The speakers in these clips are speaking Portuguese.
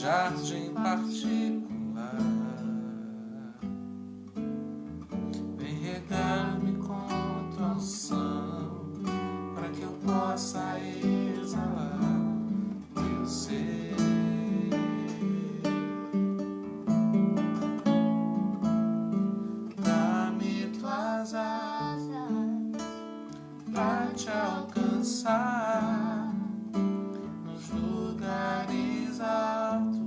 jardim particular. Vem regar-me com tua unção, para que eu possa exalar teu ser. Dá-me tuas asas pra te alcançar nos lugares altos,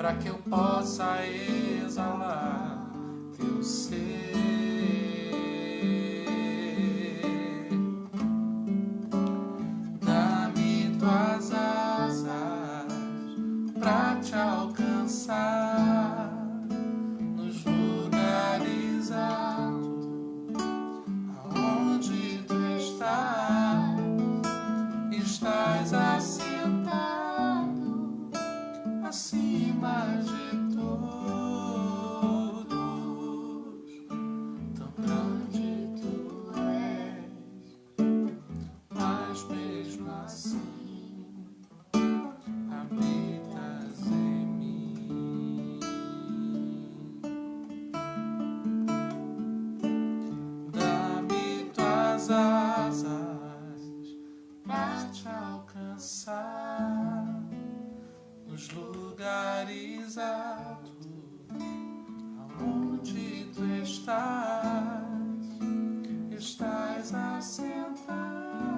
para que eu possa exalar teu ser. Dá-me tuas asas para te alcançar nos lugares altos, aonde tu estás assentado acima de todos. Tão grande tu és, mas mesmo assim habitas em mim. Dá-me tuas asas pra te alcançar nos lugares altos, aonde tu estás assentado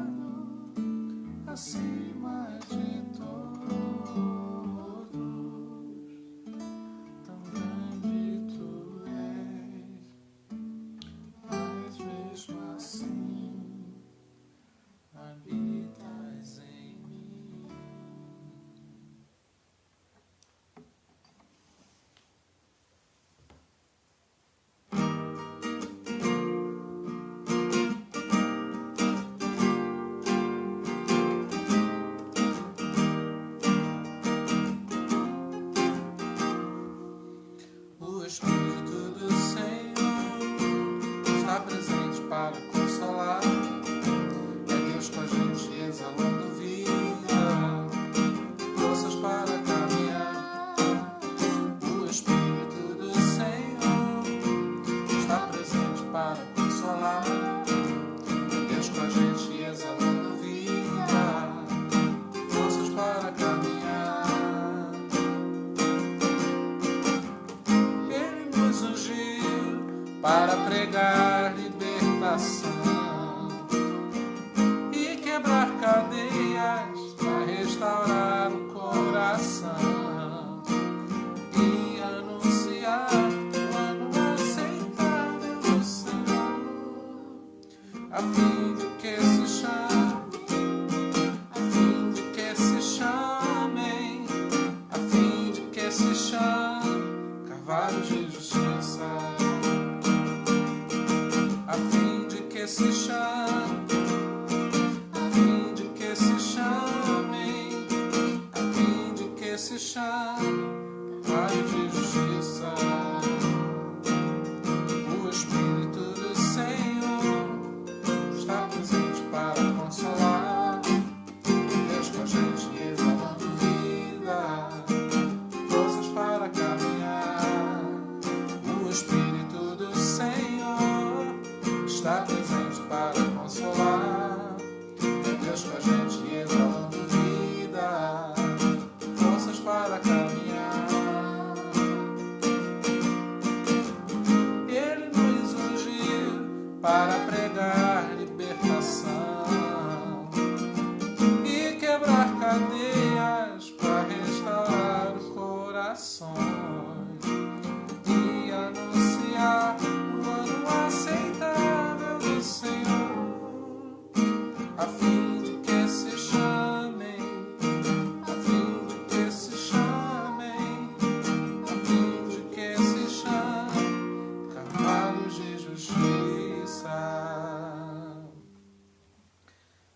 acima de todos. Tão grande tu és, mas mesmo assim habitas em mim. O Espírito do Senhor está presente para consolar. É Deus com a gente exalando vida, forças para caminhar. O Espírito do Senhor está presente para consolar. É Deus com a gente exalando vida, forças para caminhar. Ele nos ungiu para pregar libertação e quebrar cadeias, para restaurar o coração e anunciar o ano aceitável do Senhor, a fim de que se chamem, a fim de que se chame carvalhos de justiça, a fim de que se chame, a fim de que se chamem, a fim de que se chame carvalhos de justiça. O Espírito do Senhor está presente para consolar. Deus com a gente exalando vida, forças para caminhar. O Espírito do Senhor está presente para consolar. Deus com a gente exalando vida, forças para caminhar. Ele nos ungiu para pregar libertação e quebrar cadeias, para restaurar os corações e anunciar o ano aceitável do Senhor, a fim de que se chamem, a fim de que se chamem, a fim de que se chamem cavalos de justiça.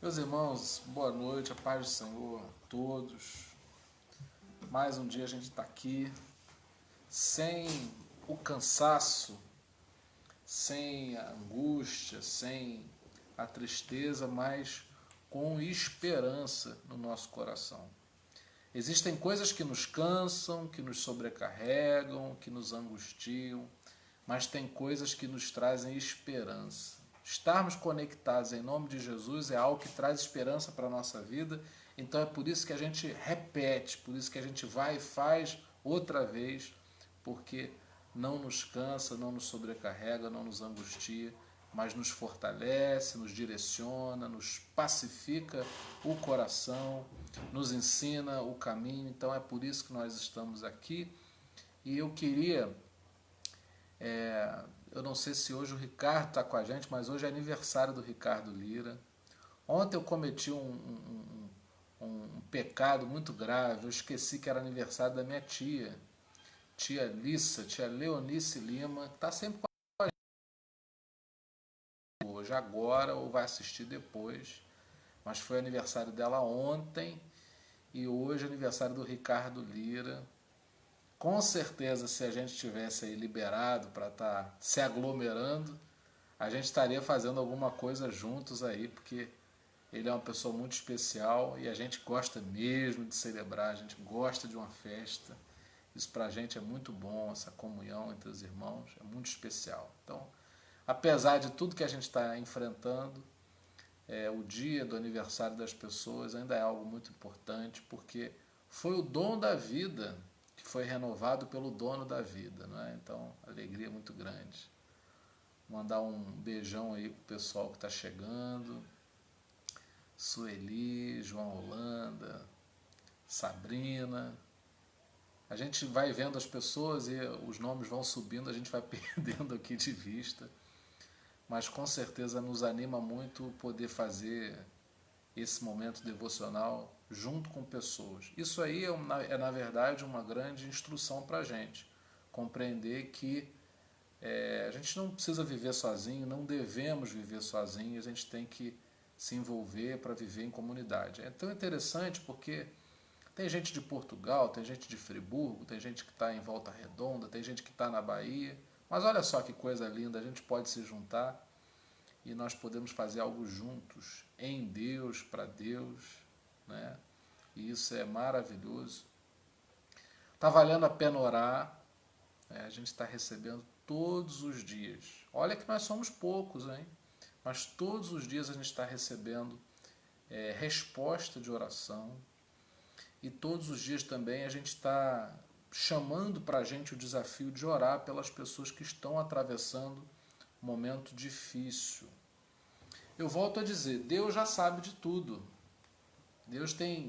Meus irmãos, boa noite, a paz do Senhor a todos. Mais um dia a gente está aqui, sem o cansaço, sem a angústia, sem a tristeza, mas com esperança no nosso coração. Existem coisas que nos cansam, que nos sobrecarregam, que nos angustiam, mas tem coisas que nos trazem esperança. Estarmos conectados em nome de Jesus é algo que traz esperança para a nossa vida, então é por isso que a gente repete, por isso que a gente vai e faz outra vez, porque não nos cansa, não nos sobrecarrega, não nos angustia, mas nos fortalece, nos direciona, nos pacifica o coração, nos ensina o caminho. Então é por isso que nós estamos aqui. E eu queria, eu não sei se hoje o Ricardo está com a gente, mas hoje é aniversário do Ricardo Lira. Ontem eu cometi um pecado muito grave, eu esqueci que era aniversário da minha tia Lissa, tia Leonice Lima, que está sempre com a gente hoje, agora, ou vai assistir depois, mas foi aniversário dela ontem, e hoje é aniversário do Ricardo Lira. Com certeza, se a gente tivesse aí liberado para estar se aglomerando, a gente estaria fazendo alguma coisa juntos aí, porque ele é uma pessoa muito especial e a gente gosta mesmo de celebrar, a gente gosta de uma festa. Isso para a gente é muito bom, essa comunhão entre os irmãos é muito especial. Então, apesar de tudo que a gente está enfrentando, o dia do aniversário das pessoas ainda é algo muito importante, porque foi o dom da vida que foi renovado pelo dono da vida, não é? Então, alegria muito grande. Mandar um beijão aí pro pessoal que está chegando, Sueli, João Holanda, Sabrina. A gente vai vendo as pessoas e os nomes vão subindo, a gente vai perdendo aqui de vista. Mas com certeza nos anima muito poder fazer esse momento devocional junto com pessoas. Isso aí é na verdade uma grande instrução para a gente. Compreender que a gente não precisa viver sozinho, não devemos viver sozinhos, a gente tem que se envolver para viver em comunidade. É tão interessante porque tem gente de Portugal, tem gente de Friburgo, tem gente que está em Volta Redonda, tem gente que está na Bahia. Mas olha só que coisa linda, a gente pode se juntar e nós podemos fazer algo juntos, em Deus, para Deus, né? E isso é maravilhoso. Está valendo a pena orar, né? A gente está recebendo todos os dias. Olha que nós somos poucos, hein? Mas todos os dias a gente está recebendo resposta de oração. E todos os dias também a gente está chamando para a gente o desafio de orar pelas pessoas que estão atravessando um momento difícil. Eu volto a dizer, Deus já sabe de tudo. Deus tem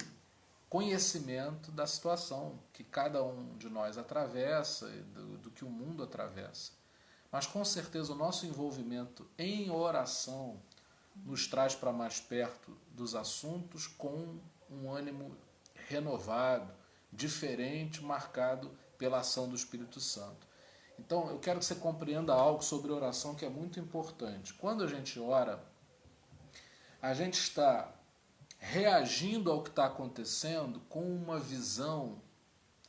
conhecimento da situação que cada um de nós atravessa, do que o mundo atravessa. Mas com certeza o nosso envolvimento em oração nos traz para mais perto dos assuntos com um ânimo renovado, diferente, marcado pela ação do Espírito Santo. Então eu quero que você compreenda algo sobre oração que é muito importante. Quando a gente ora, a gente está reagindo ao que está acontecendo com uma visão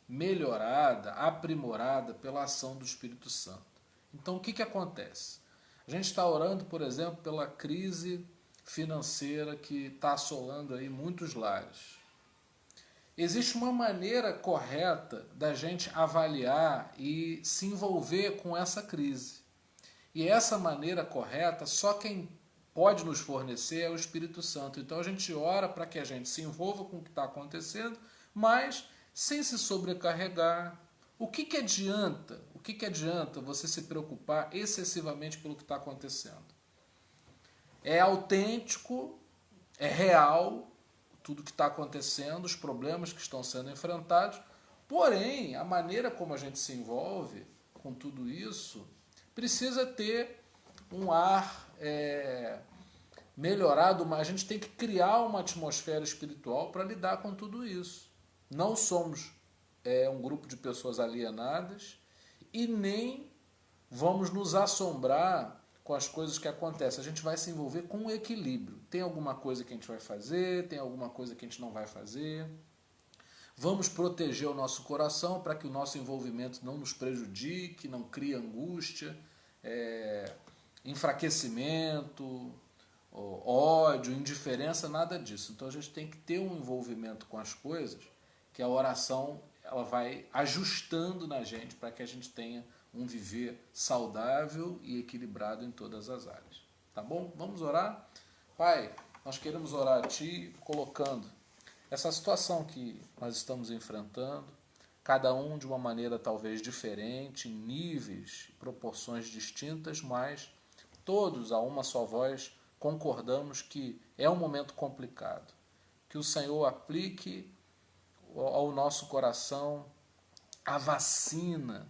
melhorada, aprimorada pela ação do Espírito Santo. Então o que acontece? A gente está orando, por exemplo, pela crise financeira que está assolando aí muitos lares. Existe uma maneira correta da gente avaliar e se envolver com essa crise. E essa maneira correta, só quem pode nos fornecer é o Espírito Santo. Então a gente ora para que a gente se envolva com o que está acontecendo, mas sem se sobrecarregar. O que adianta? O que adianta você se preocupar excessivamente pelo que está acontecendo? É autêntico, é real, tudo que está acontecendo, os problemas que estão sendo enfrentados, porém, a maneira como a gente se envolve com tudo isso precisa ter um ar melhorado, mas a gente tem que criar uma atmosfera espiritual para lidar com tudo isso. Não somos um grupo de pessoas alienadas e nem vamos nos assombrar com as coisas que acontecem. A gente vai se envolver com um equilíbrio. Tem alguma coisa que a gente vai fazer, tem alguma coisa que a gente não vai fazer. Vamos proteger o nosso coração para que o nosso envolvimento não nos prejudique, não crie angústia, enfraquecimento, ódio, indiferença, nada disso. Então a gente tem que ter um envolvimento com as coisas que a oração ela vai ajustando na gente para que a gente tenha um viver saudável e equilibrado em todas as áreas. Tá bom? Vamos orar? Pai, nós queremos orar a Ti colocando essa situação que nós estamos enfrentando, cada um de uma maneira talvez diferente, em níveis, proporções distintas, mas todos, a uma só voz, concordamos que é um momento complicado. Que o Senhor aplique ao nosso coração a vacina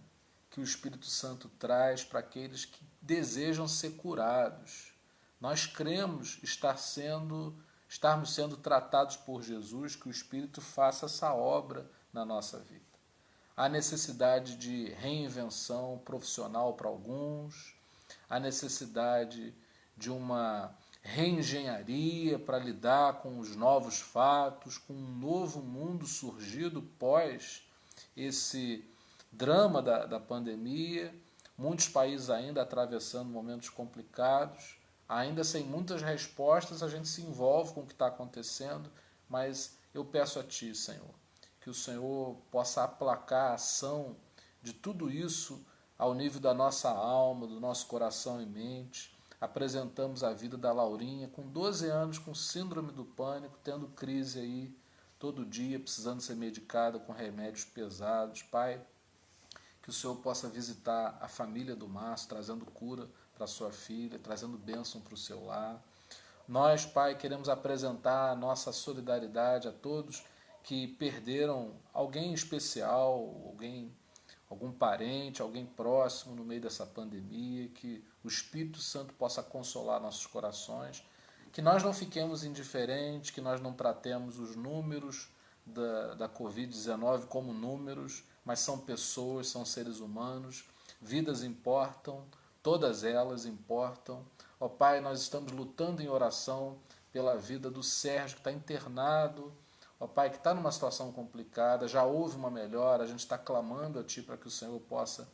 que o Espírito Santo traz para aqueles que desejam ser curados. Nós cremos estarmos sendo tratados por Jesus, que o Espírito faça essa obra na nossa vida. Há necessidade de reinvenção profissional para alguns, há necessidade de uma reengenharia para lidar com os novos fatos, com um novo mundo surgido pós esse drama da pandemia, muitos países ainda atravessando momentos complicados, ainda sem muitas respostas, a gente se envolve com o que está acontecendo, mas eu peço a Ti, Senhor, que o Senhor possa aplacar a ação de tudo isso ao nível da nossa alma, do nosso coração e mente. Apresentamos a vida da Laurinha, com 12 anos, com síndrome do pânico, tendo crise aí todo dia, precisando ser medicada com remédios pesados. Pai, que o Senhor possa visitar a família do Márcio, trazendo cura para sua filha, trazendo bênção para o seu lar. Nós, Pai, queremos apresentar a nossa solidariedade a todos que perderam alguém especial, algum parente, alguém próximo no meio dessa pandemia, que o Espírito Santo possa consolar nossos corações, que nós não fiquemos indiferentes, que nós não tratemos os números da Covid-19 como números, mas são pessoas, são seres humanos, vidas importam, todas elas importam. Ó Pai, nós estamos lutando em oração pela vida do Sérgio, que está internado, ó Pai, que está numa situação complicada, já houve uma melhora, a gente está clamando a Ti para que o Senhor possa,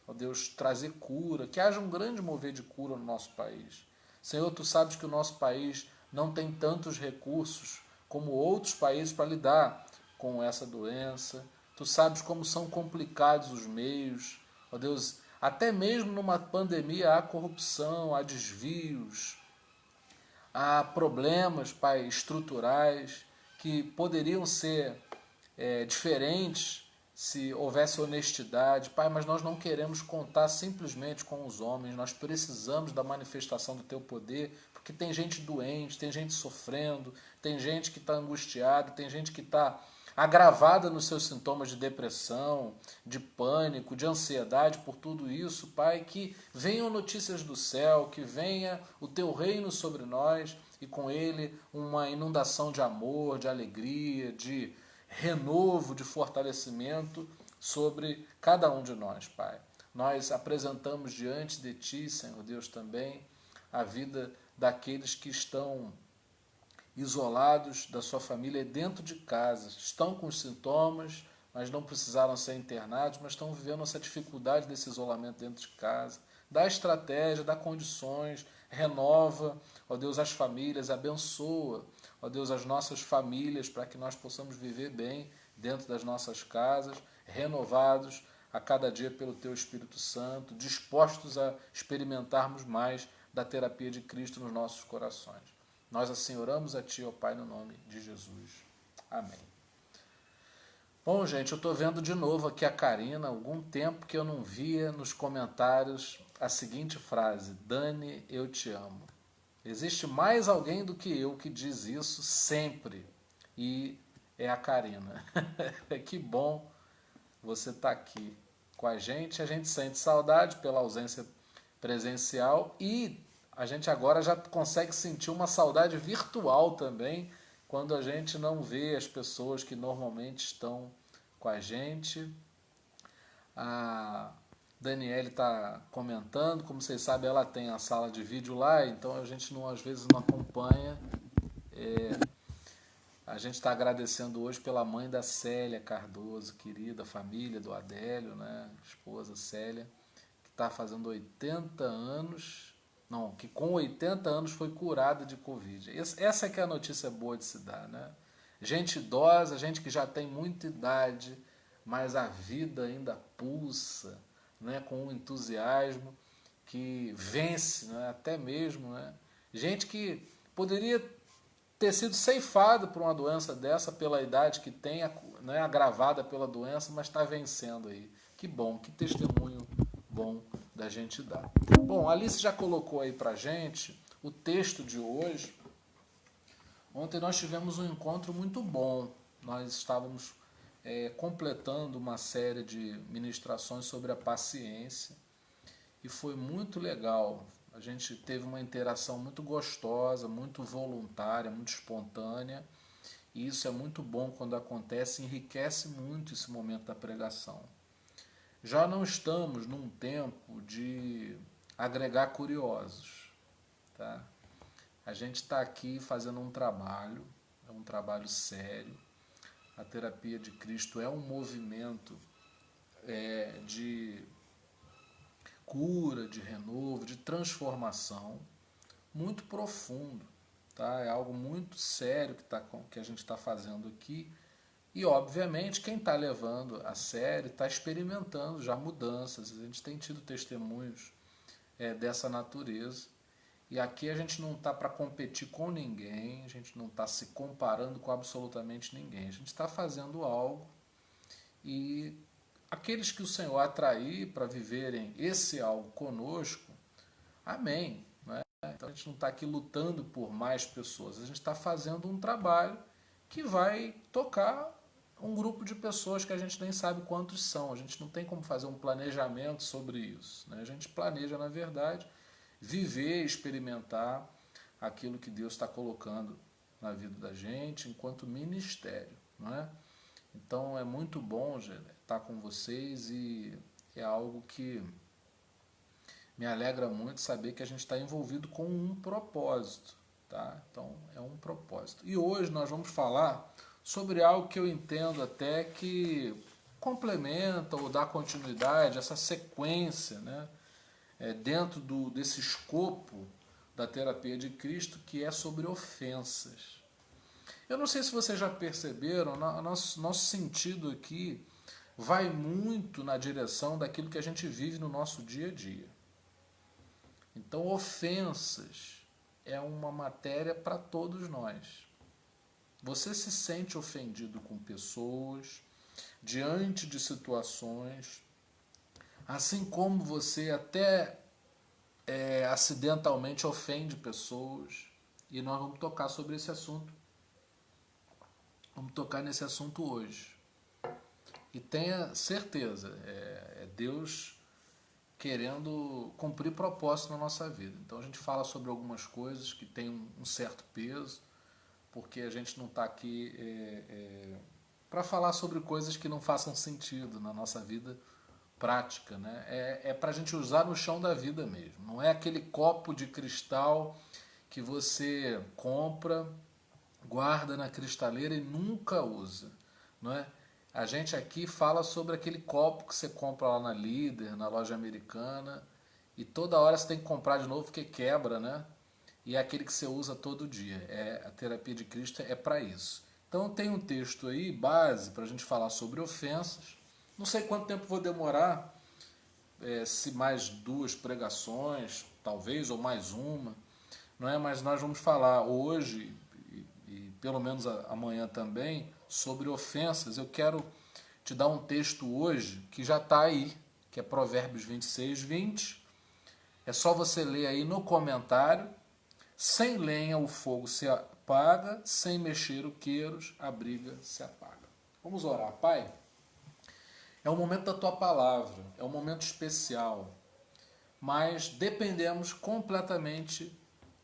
ó Deus, trazer cura, que haja um grande mover de cura no nosso país. Senhor, Tu sabes que o nosso país não tem tantos recursos como outros países para lidar com essa doença. Tu sabes como são complicados os meios, ó Deus, até mesmo numa pandemia há corrupção, há desvios, há problemas, Pai, estruturais, que poderiam ser diferentes se houvesse honestidade. Pai, mas nós não queremos contar simplesmente com os homens, nós precisamos da manifestação do Teu poder, porque tem gente doente, tem gente sofrendo, tem gente que está angustiada, tem gente que está agravada nos seus sintomas de depressão, de pânico, de ansiedade por tudo isso. Pai, que venham notícias do céu, que venha o Teu reino sobre nós e com ele uma inundação de amor, de alegria, de renovo, de fortalecimento sobre cada um de nós, Pai. Nós apresentamos diante de Ti, Senhor Deus, também a vida daqueles que estão isolados da sua família dentro de casa, estão com os sintomas, mas não precisaram ser internados, mas estão vivendo essa dificuldade desse isolamento dentro de casa. Dá estratégia, dá condições, renova, ó Deus, as famílias, abençoa, ó Deus, as nossas famílias, para que nós possamos viver bem dentro das nossas casas, renovados a cada dia pelo Teu Espírito Santo, dispostos a experimentarmos mais da terapia de Cristo nos nossos corações. Nós assim oramos a Ti, ó Pai, no nome de Jesus. Amém. Bom, gente, eu estou vendo de novo aqui a Karina, algum tempo que eu não via nos comentários a seguinte frase: Dani, eu te amo. Existe mais alguém do que eu que diz isso sempre, e é a Karina. Que bom você estar aqui com a gente sente saudade pela ausência presencial e a gente agora já consegue sentir uma saudade virtual também, quando a gente não vê as pessoas que normalmente estão com a gente. A Daniele está comentando, como vocês sabem, ela tem a sala de vídeo lá, então a gente não, às vezes não acompanha. A gente está agradecendo hoje pela mãe da Célia Cardoso, querida família do Adélio, né? Esposa Célia, que está fazendo 80 anos, não, que com 80 anos foi curada de Covid. Essa é que é a notícia boa de se dar, né? Gente idosa, gente que já tem muita idade, mas a vida ainda pulsa, né? Com um entusiasmo que vence, né? Até mesmo, né? Gente que poderia ter sido ceifado por uma doença dessa, pela idade que tem, né, agravada pela doença, mas está vencendo aí. Que bom, que testemunho bom da gente dar. Bom, a Alice já colocou aí pra gente o texto de hoje. Ontem nós tivemos um encontro muito bom. Nós estávamos completando uma série de ministrações sobre a paciência e foi muito legal. A gente teve uma interação muito gostosa, muito voluntária, muito espontânea, e isso é muito bom quando acontece, enriquece muito esse momento da pregação. Já não estamos num tempo de agregar curiosos, tá? A gente está aqui fazendo um trabalho, é um trabalho sério. A terapia de Cristo é um movimento de cura, de renovo, de transformação muito profundo, tá? É algo muito sério que a gente está fazendo aqui. E, obviamente, quem está levando a sério está experimentando já mudanças. A gente tem tido testemunhos dessa natureza. E aqui a gente não está para competir com ninguém, a gente não está se comparando com absolutamente ninguém. A gente está fazendo algo e aqueles que o Senhor atrair para viverem esse algo conosco, amém. Né? Então a gente não está aqui lutando por mais pessoas, a gente está fazendo um trabalho que vai tocar um grupo de pessoas que a gente nem sabe quantos são. A gente não tem como fazer um planejamento sobre isso. Né? A gente planeja, na verdade, viver, experimentar aquilo que Deus está colocando na vida da gente enquanto ministério. Não é? Então é muito bom estar com vocês e é algo que me alegra muito saber que a gente está envolvido com um propósito. Tá? Então é um propósito. E hoje nós vamos falar sobre algo que eu entendo até que complementa ou dá continuidade, essa sequência, né? Dentro desse escopo da terapia de Cristo, que é sobre ofensas. Eu não sei se vocês já perceberam, nosso sentido aqui vai muito na direção daquilo que a gente vive no nosso dia a dia. Então, ofensas é uma matéria para todos nós. Você se sente ofendido com pessoas, diante de situações, assim como você até acidentalmente ofende pessoas, e nós vamos tocar sobre esse assunto. Vamos tocar nesse assunto hoje. E tenha certeza, é Deus querendo cumprir propósito na nossa vida. Então a gente fala sobre algumas coisas que têm um certo peso, porque a gente não está aqui para falar sobre coisas que não façam sentido na nossa vida prática. Né? É para a gente usar no chão da vida mesmo. Não é aquele copo de cristal que você compra, guarda na cristaleira e nunca usa. Não é? A gente aqui fala sobre aquele copo que você compra lá na Líder, na loja americana, e toda hora você tem que comprar de novo porque quebra, né? E é aquele que você usa todo dia. A terapia de Cristo é para isso. Então tem um texto aí, base, para a gente falar sobre ofensas. Não sei quanto tempo vou demorar, se mais 2 pregações, talvez, ou mais uma, não é? Mas nós vamos falar hoje, e pelo menos amanhã também, sobre ofensas. Eu quero te dar um texto hoje que já está aí, que é Provérbios 26:20. É só você ler aí no comentário. Sem lenha o fogo se apaga, sem mexer o queiros a briga se apaga. Vamos orar. Pai, é o momento da Tua palavra, é um momento especial, mas dependemos completamente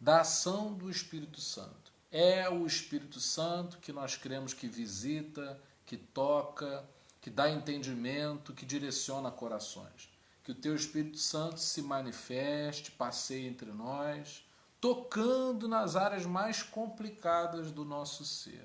da ação do Espírito Santo. É o Espírito Santo que nós cremos que visita, que toca, que dá entendimento, que direciona corações. Que o Teu Espírito Santo se manifeste, passeie entre nós, tocando nas áreas mais complicadas do nosso ser.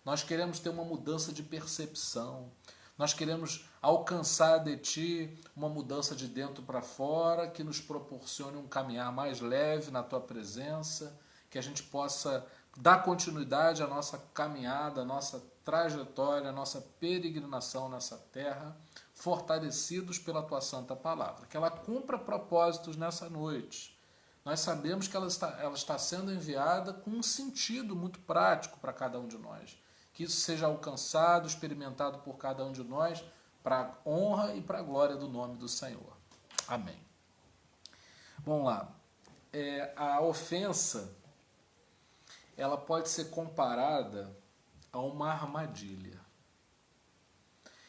Nós queremos ter uma mudança de percepção. Nós queremos alcançar de Ti uma mudança de dentro para fora, que nos proporcione um caminhar mais leve na Tua presença, que a gente possa dar continuidade à nossa caminhada, à nossa trajetória, à nossa peregrinação nessa terra, fortalecidos pela Tua santa palavra. Que ela cumpra propósitos nessa noite. Nós sabemos que ela está sendo enviada com um sentido muito prático para cada um de nós. Que isso seja alcançado, experimentado por cada um de nós, para a honra e para a glória do nome do Senhor. Amém. Vamos lá. A ofensa, ela pode ser comparada a uma armadilha.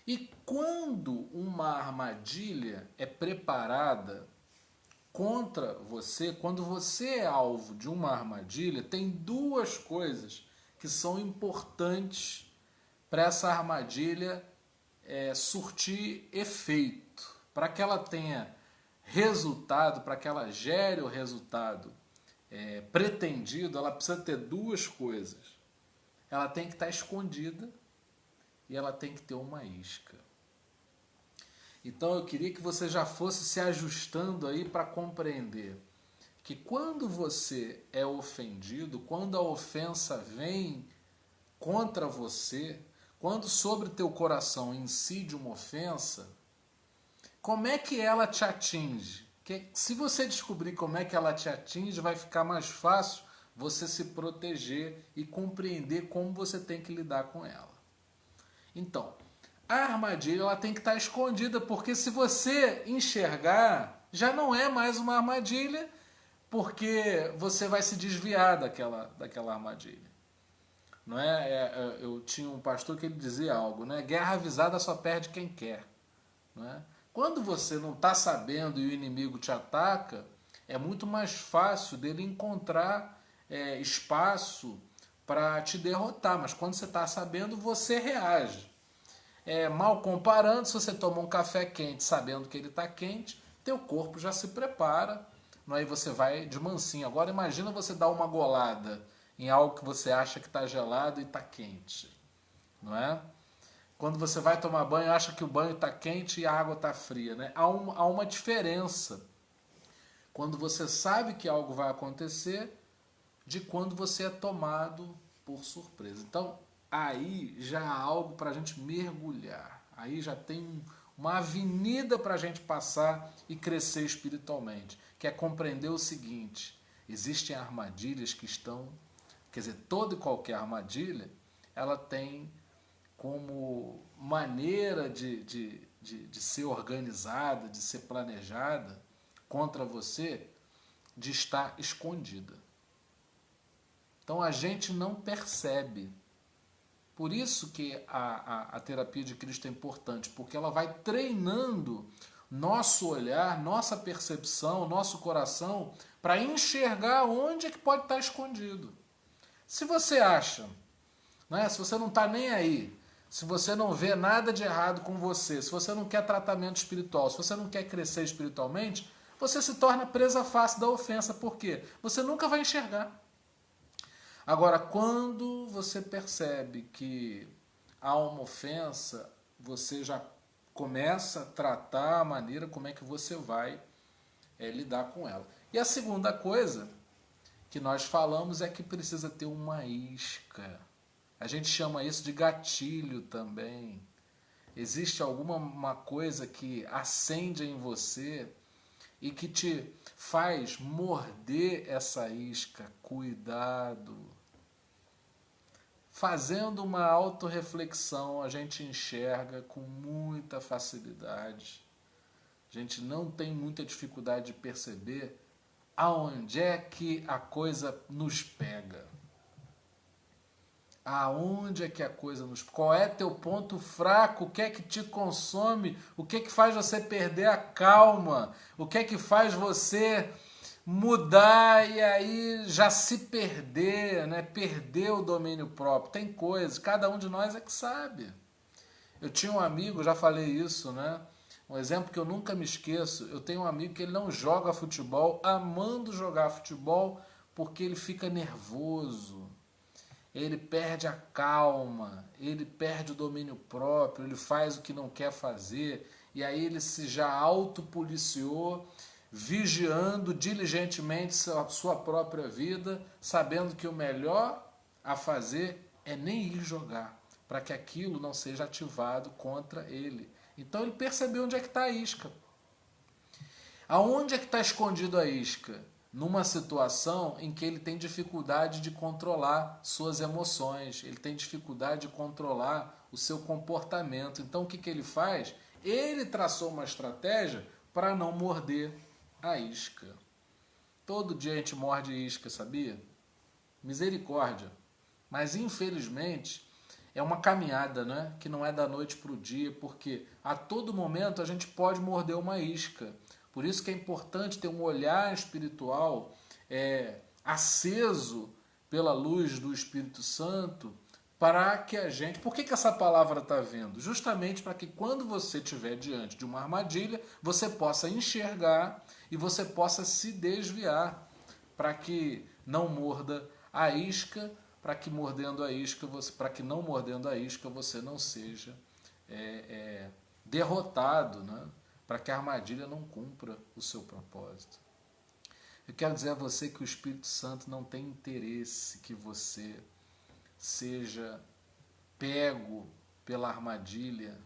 E quando uma armadilha é preparada contra você, quando você é alvo de uma armadilha, tem duas coisas que são importantes para essa armadilha surtir efeito, para que ela tenha resultado, para que ela gere o resultado pretendido, ela precisa ter duas coisas. Ela tem que estar escondida e ela tem que ter uma isca. Então eu queria que você já fosse se ajustando aí para compreender que quando você é ofendido, quando a ofensa vem contra você, quando sobre teu coração incide uma ofensa, como é que ela te atinge? Que se você descobrir como é que ela te atinge, vai ficar mais fácil você se proteger e compreender como você tem que lidar com ela. Então, a armadilha ela tem que estar escondida, porque se você enxergar, já não é mais uma armadilha, porque você vai se desviar daquela armadilha. Não é? Eu tinha um pastor que ele dizia algo, né? Guerra avisada só perde quem quer. Não é? Quando você não está sabendo e o inimigo te ataca, é muito mais fácil dele encontrar espaço para te derrotar. Mas quando você está sabendo, você reage. Mal comparando, se você toma um café quente sabendo que ele está quente, teu corpo já se prepara. Aí você vai de mansinho. Agora imagina você dar uma golada em algo que você acha que está gelado e está quente. Não é? Quando você vai tomar banho, acha que o banho está quente e a água está fria. Né? Há uma diferença quando você sabe que algo vai acontecer de quando você é tomado por surpresa. Então, aí já há algo para a gente mergulhar. Aí já tem uma avenida para a gente passar e crescer espiritualmente, que é compreender o seguinte: existem armadilhas que estão... Quer dizer, toda e qualquer armadilha, ela tem como maneira de ser organizada, de ser planejada contra você, de estar escondida. Então a gente não percebe. Por isso que a terapia de Cristo é importante, porque ela vai treinando nosso olhar, nossa percepção, nosso coração, para enxergar onde é que pode estar escondido. Se você acha, né, se você não está nem aí, se você não vê nada de errado com você, se você não quer tratamento espiritual, se você não quer crescer espiritualmente, você se torna presa fácil da ofensa. Por quê? Você nunca vai enxergar. Agora, quando você percebe que há uma ofensa, você já começa a tratar a maneira como é que você vai lidar com ela. E a segunda coisa que nós falamos é que precisa ter uma isca. A gente chama isso de gatilho também. Existe alguma coisa que acende em você e que te faz morder essa isca. Cuidado. Fazendo uma autorreflexão, a gente enxerga com muita facilidade. A gente não tem muita dificuldade de perceber aonde é que a coisa nos pega. Aonde é que a coisa nos... Qual é teu ponto fraco? O que é que te consome? O que é que faz você perder a calma? O que é que faz você mudar e aí já se perder, né? Perder o domínio próprio? Tem coisas, cada um de nós é que sabe. Eu tinha um amigo, já falei isso, né? Um exemplo que eu nunca me esqueço, eu tenho um amigo que ele não joga futebol, amando jogar futebol, porque ele fica nervoso. Ele perde a calma, ele perde o domínio próprio, ele faz o que não quer fazer, e aí ele se já autopoliciou, vigiando diligentemente a sua própria vida, sabendo que o melhor a fazer é nem ir jogar, para que aquilo não seja ativado contra ele. Então ele percebeu onde é que está a isca. Aonde é que está escondido a isca? Numa situação em que ele tem dificuldade de controlar suas emoções, ele tem dificuldade de controlar o seu comportamento. Então o que ele faz? Ele traçou uma estratégia para não morder a isca. Todo dia a gente morde isca, sabia? Misericórdia. Mas infelizmente é uma caminhada, né? Que não é da noite para o dia, porque a todo momento a gente pode morder uma isca. Por isso que é importante ter um olhar espiritual aceso pela luz do Espírito Santo, para que a gente... Por que essa palavra está vindo? Justamente para que quando você estiver diante de uma armadilha, você possa enxergar e você possa se desviar, para que não morda a isca, para que mordendo a isca, para que não mordendo a isca você não seja derrotado, né? Para que a armadilha não cumpra o seu propósito. Eu quero dizer a você que o Espírito Santo não tem interesse que você seja pego pela armadilha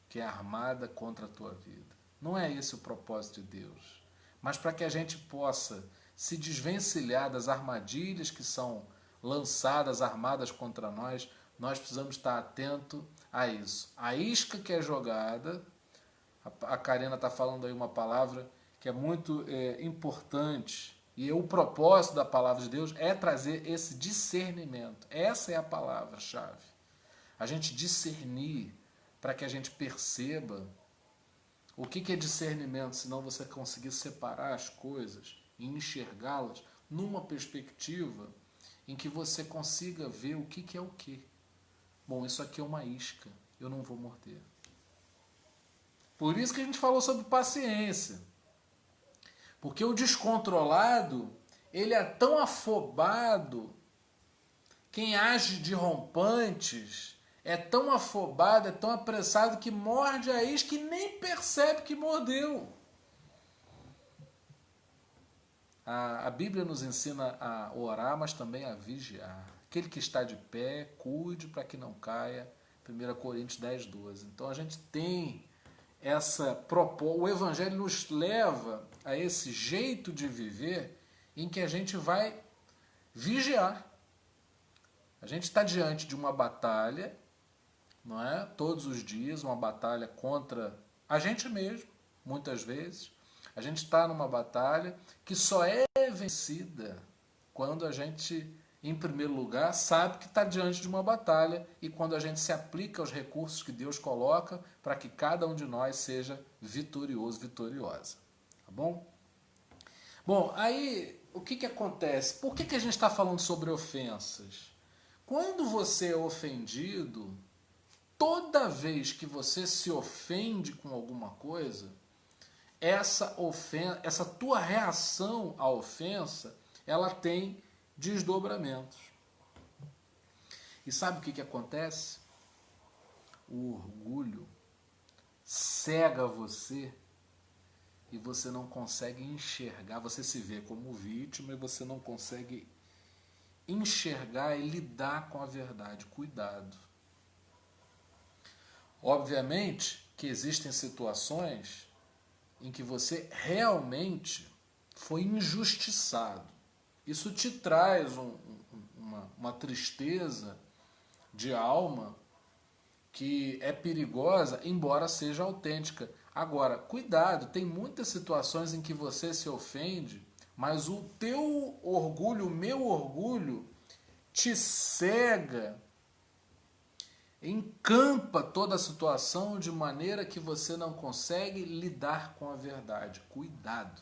que é armada contra a tua vida. Não é esse o propósito de Deus. Mas para que a gente possa se desvencilhar das armadilhas que são lançadas, armadas contra nós, nós precisamos estar atento a isso. A isca que é jogada, a Karina está falando aí uma palavra que é muito importante, e o propósito da palavra de Deus é trazer esse discernimento. Essa é a palavra-chave. A gente discernir para que a gente perceba o que é discernimento, senão você conseguir separar as coisas e enxergá-las numa perspectiva em que você consiga ver o que é o que. Bom, isso aqui é uma isca, eu não vou morder. Por isso que a gente falou sobre paciência. Porque o descontrolado, ele é tão afobado, quem age de rompantes é tão afobado, é tão apressado que morde a isca e nem percebe que mordeu. A Bíblia nos ensina a orar, mas também a vigiar. Aquele que está de pé, cuide para que não caia. 1 Coríntios 10, 12. Então a gente tem essa proposta, o Evangelho nos leva a esse jeito de viver em que a gente vai vigiar. A gente está diante de uma batalha, não é? Todos os dias, uma batalha contra a gente mesmo, muitas vezes. A gente está numa batalha que só é vencida quando a gente, em primeiro lugar, sabe que está diante de uma batalha e quando a gente se aplica aos recursos que Deus coloca para que cada um de nós seja vitorioso, vitoriosa. Tá bom? Bom, aí o que acontece? Por que a gente está falando sobre ofensas? Quando você é ofendido, toda vez que você se ofende com alguma coisa, essa tua reação à ofensa, ela tem desdobramentos. E sabe o que acontece? O orgulho cega você e você não consegue enxergar, você se vê como vítima e você não consegue enxergar e lidar com a verdade. Cuidado. Obviamente que existem situações em que você realmente foi injustiçado. Isso te traz uma tristeza de alma que é perigosa, embora seja autêntica. Agora, cuidado, tem muitas situações em que você se ofende, mas o teu orgulho, o meu orgulho, te cega, encampa toda a situação de maneira que você não consegue lidar com a verdade. Cuidado.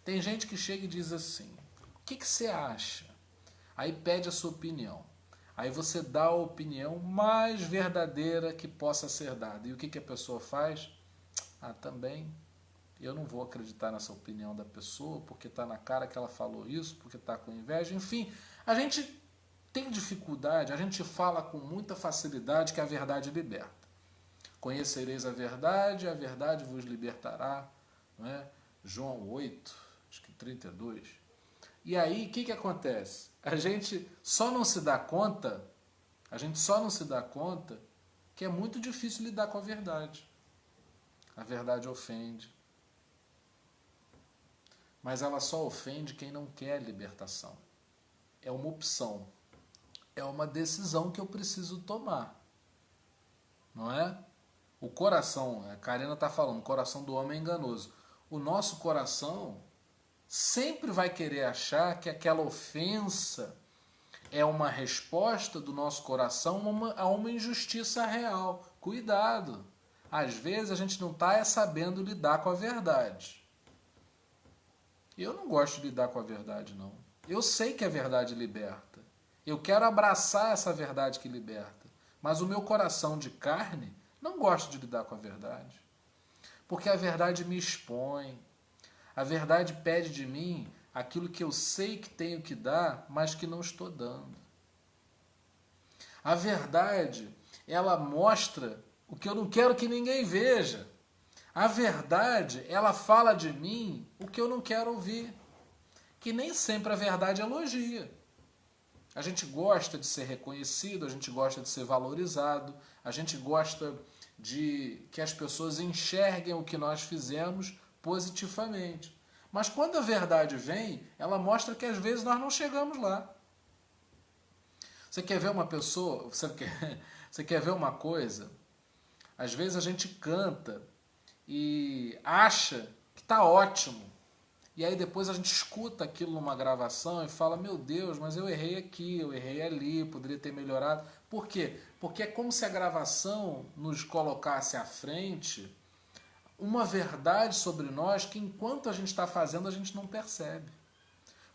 Tem gente que chega e diz assim, o que você acha? Aí pede a sua opinião. Aí você dá a opinião mais verdadeira que possa ser dada. E o que a pessoa faz? Também eu não vou acreditar nessa opinião da pessoa, porque está na cara que ela falou isso, porque está com inveja. Enfim, a gente tem dificuldade, a gente fala com muita facilidade que a verdade liberta. Conhecereis a verdade vos libertará. Não é? João 8, acho que 32. E aí, o que acontece? A gente só não se dá conta, que é muito difícil lidar com a verdade. A verdade ofende. Mas ela só ofende quem não quer libertação. É uma opção. É uma decisão que eu preciso tomar. Não é? O coração, a Karina está falando, o coração do homem é enganoso. O nosso coração, sempre vai querer achar que aquela ofensa é uma resposta do nosso coração a uma injustiça real. Cuidado! Às vezes a gente não está sabendo lidar com a verdade. Eu não gosto de lidar com a verdade, não. Eu sei que a verdade liberta. Eu quero abraçar essa verdade que liberta. Mas o meu coração de carne não gosta de lidar com a verdade. Porque a verdade me expõe. A verdade pede de mim aquilo que eu sei que tenho que dar, mas que não estou dando. A verdade, ela mostra o que eu não quero que ninguém veja. A verdade, ela fala de mim o que eu não quero ouvir. Que nem sempre a verdade elogia. A gente gosta de ser reconhecido, a gente gosta de ser valorizado, a gente gosta de que as pessoas enxerguem o que nós fizemos positivamente. Mas quando a verdade vem, ela mostra que às vezes nós não chegamos lá. Você quer ver uma pessoa, você quer ver uma coisa? Às vezes a gente canta e acha que está ótimo. E aí depois a gente escuta aquilo numa gravação e fala, meu Deus, mas eu errei aqui, eu errei ali, poderia ter melhorado. Por quê? Porque é como se a gravação nos colocasse à frente uma verdade sobre nós que enquanto a gente está fazendo a gente não percebe.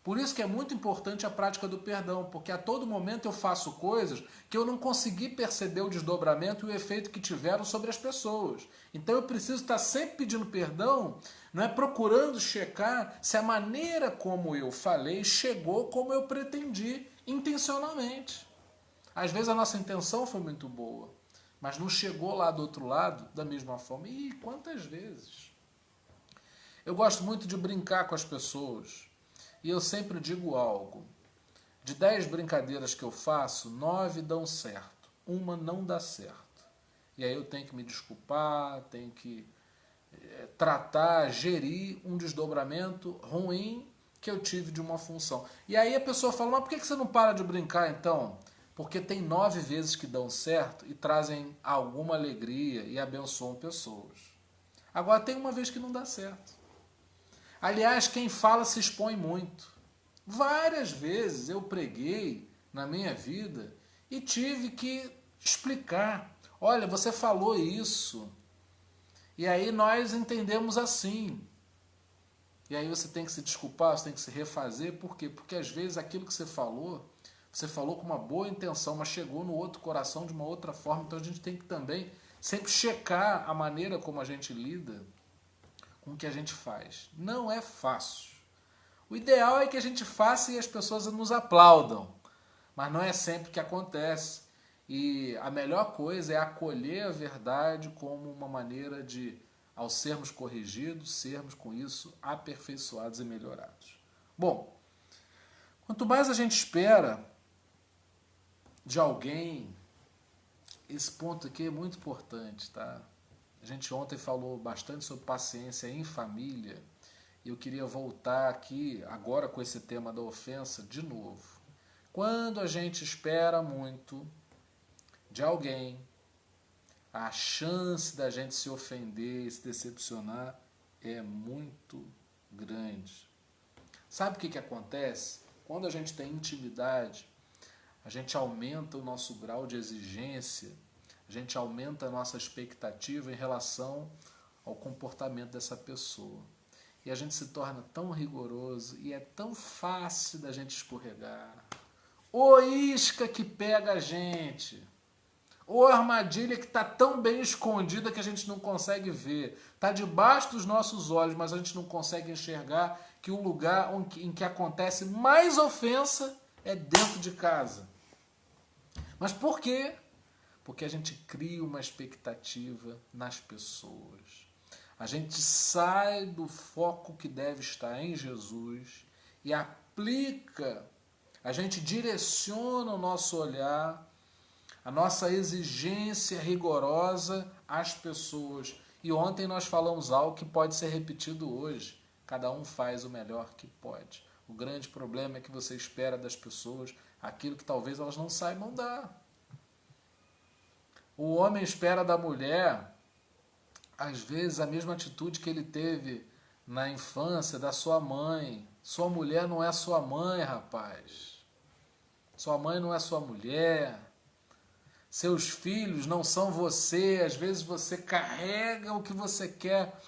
Por isso que é muito importante a prática do perdão, porque a todo momento eu faço coisas que eu não consegui perceber o desdobramento e o efeito que tiveram sobre as pessoas. Então eu preciso estar sempre pedindo perdão, não é, procurando checar se a maneira como eu falei chegou como eu pretendi, intencionalmente. Às vezes a nossa intenção foi muito boa, mas não chegou lá do outro lado da mesma forma. E quantas vezes? Eu gosto muito de brincar com as pessoas. E eu sempre digo algo. De 10 brincadeiras que eu faço, 9 dão certo. Uma não dá certo. E aí eu tenho que me desculpar, tenho que tratar, gerir um desdobramento ruim que eu tive de uma função. E aí a pessoa fala, mas por que você não para de brincar então? Porque tem 9 vezes que dão certo e trazem alguma alegria e abençoam pessoas. Agora tem uma vez que não dá certo. Aliás, quem fala se expõe muito. Várias vezes eu preguei na minha vida e tive que explicar. Olha, você falou isso. E aí nós entendemos assim. E aí você tem que se desculpar, você tem que se refazer. Por quê? Porque às vezes aquilo que você falou com uma boa intenção, mas chegou no outro coração de uma outra forma. Então a gente tem que também sempre checar a maneira como a gente lida com o que a gente faz. Não é fácil. O ideal é que a gente faça e as pessoas nos aplaudam, mas não é sempre que acontece. E a melhor coisa é acolher a verdade como uma maneira de, ao sermos corrigidos, sermos com isso aperfeiçoados e melhorados. Bom, quanto mais a gente espera de alguém, esse ponto aqui é muito importante, tá? A gente ontem falou bastante sobre paciência em família e eu queria voltar aqui agora com esse tema da ofensa de novo. Quando a gente espera muito de alguém, a chance da gente se ofender e se decepcionar é muito grande. Sabe o que acontece? Quando a gente tem intimidade, a gente aumenta o nosso grau de exigência, a gente aumenta a nossa expectativa em relação ao comportamento dessa pessoa. E a gente se torna tão rigoroso e é tão fácil da gente escorregar. Ô isca que pega a gente! Ou armadilha que está tão bem escondida que a gente não consegue ver. Está debaixo dos nossos olhos, mas a gente não consegue enxergar que o lugar em que acontece mais ofensa é dentro de casa. Mas por quê? Porque a gente cria uma expectativa nas pessoas. A gente sai do foco que deve estar em Jesus e aplica, a gente direciona o nosso olhar, a nossa exigência rigorosa às pessoas. E ontem nós falamos algo que pode ser repetido hoje. Cada um faz o melhor que pode. O grande problema é que você espera das pessoas aquilo que talvez elas não saibam dar. O homem espera da mulher, às vezes, a mesma atitude que ele teve na infância da sua mãe. Sua mulher não é sua mãe, rapaz. Sua mãe não é sua mulher. Seus filhos não são você. Às vezes você carrega o que você quer